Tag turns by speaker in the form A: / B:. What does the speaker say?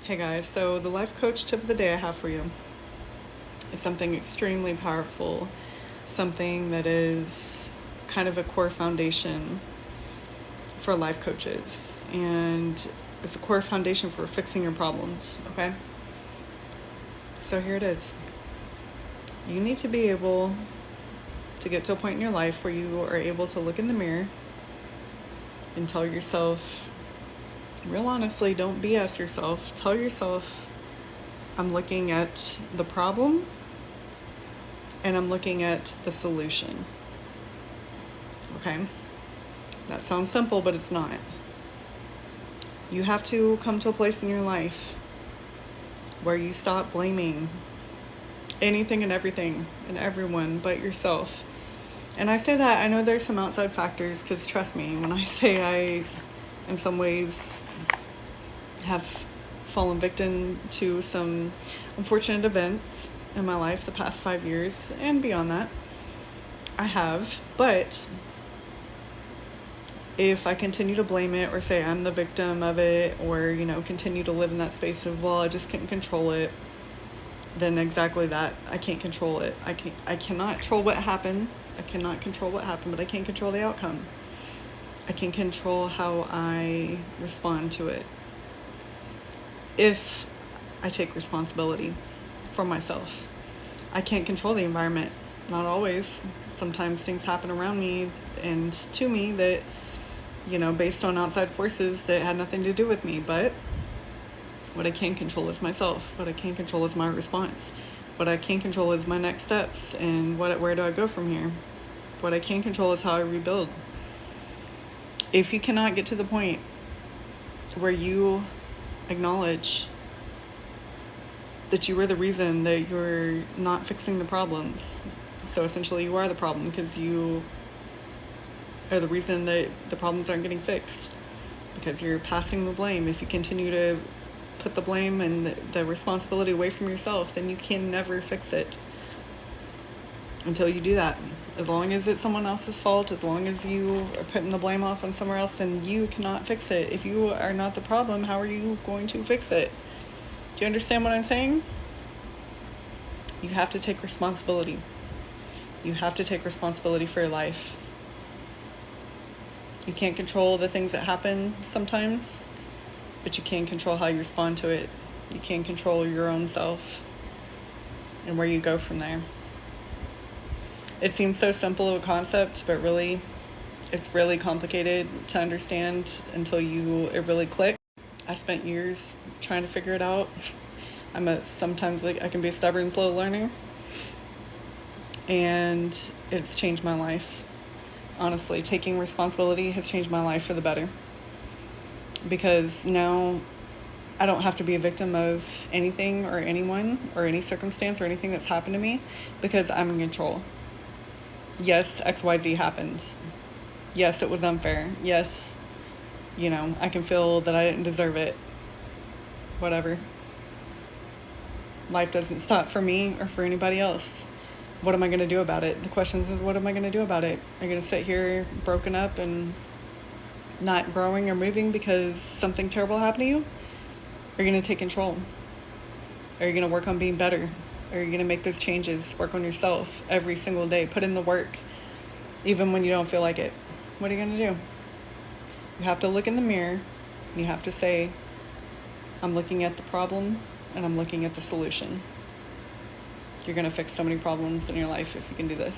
A: Hey guys, so the life coach tip of the day I have for you is something extremely powerful, something that is kind of a core foundation for life coaches, and it's a core foundation for fixing your problems, okay? So here it is. You need to be able to get to a point in your life where you are able to look in the mirror and tell yourself, real honestly, don't BS yourself. Tell yourself, I'm looking at the problem and I'm looking at the solution. Okay? That sounds simple, but it's not. You have to come to a place in your life where you stop blaming anything and everything and everyone but yourself. And I say that, I know there's some outside factors, because trust me, when I say I, in some ways, have fallen victim to some unfortunate events in my life the past 5 years and beyond that, I have. But if I continue to blame it or say I'm the victim of it, or, continue to live in that space of, well, I just couldn't control it, then exactly that. I can't control it. I cannot control what happened. I cannot control what happened, but I can control the outcome. I can control how I respond to it. If I take responsibility for myself. I can't control the environment. Not always. Sometimes things happen around me and to me that, based on outside forces that had nothing to do with me. But what I can control is myself. What I can control is my response. What I can control is my next steps and where do I go from here. What I can control is how I rebuild. If you cannot get to the point where you acknowledge that you were the reason that you're not fixing the problems, so essentially you are the problem because you are the reason that the problems aren't getting fixed, because you're passing the blame. If you continue to put the blame and the responsibility away from yourself, then you can never fix it until you do that. As long as it's someone else's fault, as long as you are putting the blame off on somewhere else, then you cannot fix it. If you are not the problem, how are you going to fix it? Do you understand what I'm saying? You have to take responsibility. You have to take responsibility for your life. You can't control the things that happen sometimes, but you can control how you respond to it. You can control your own self and where you go from there. It seems so simple of a concept, but really, it's really complicated to understand until it really clicks. I spent years trying to figure it out. Sometimes I can be a stubborn, slow learner, and it's changed my life. Honestly, taking responsibility has changed my life for the better, because now I don't have to be a victim of anything or anyone or any circumstance or anything that's happened to me, because I'm in control. Yes, XYZ happened. Yes, it was unfair. Yes, I can feel that I didn't deserve it. Whatever. Life doesn't stop for me or for anybody else. What am I going to do about it? The question is, what am I going to do about it? Are you going to sit here broken up and not growing or moving because something terrible happened to you? Are you going to take control? Are you going to work on being better? Are you going to make those changes? Work on yourself every single day. Put in the work, even when you don't feel like it. What are you going to do? You have to look in the mirror and you have to say, I'm looking at the problem and I'm looking at the solution. You're going to fix so many problems in your life if you can do this.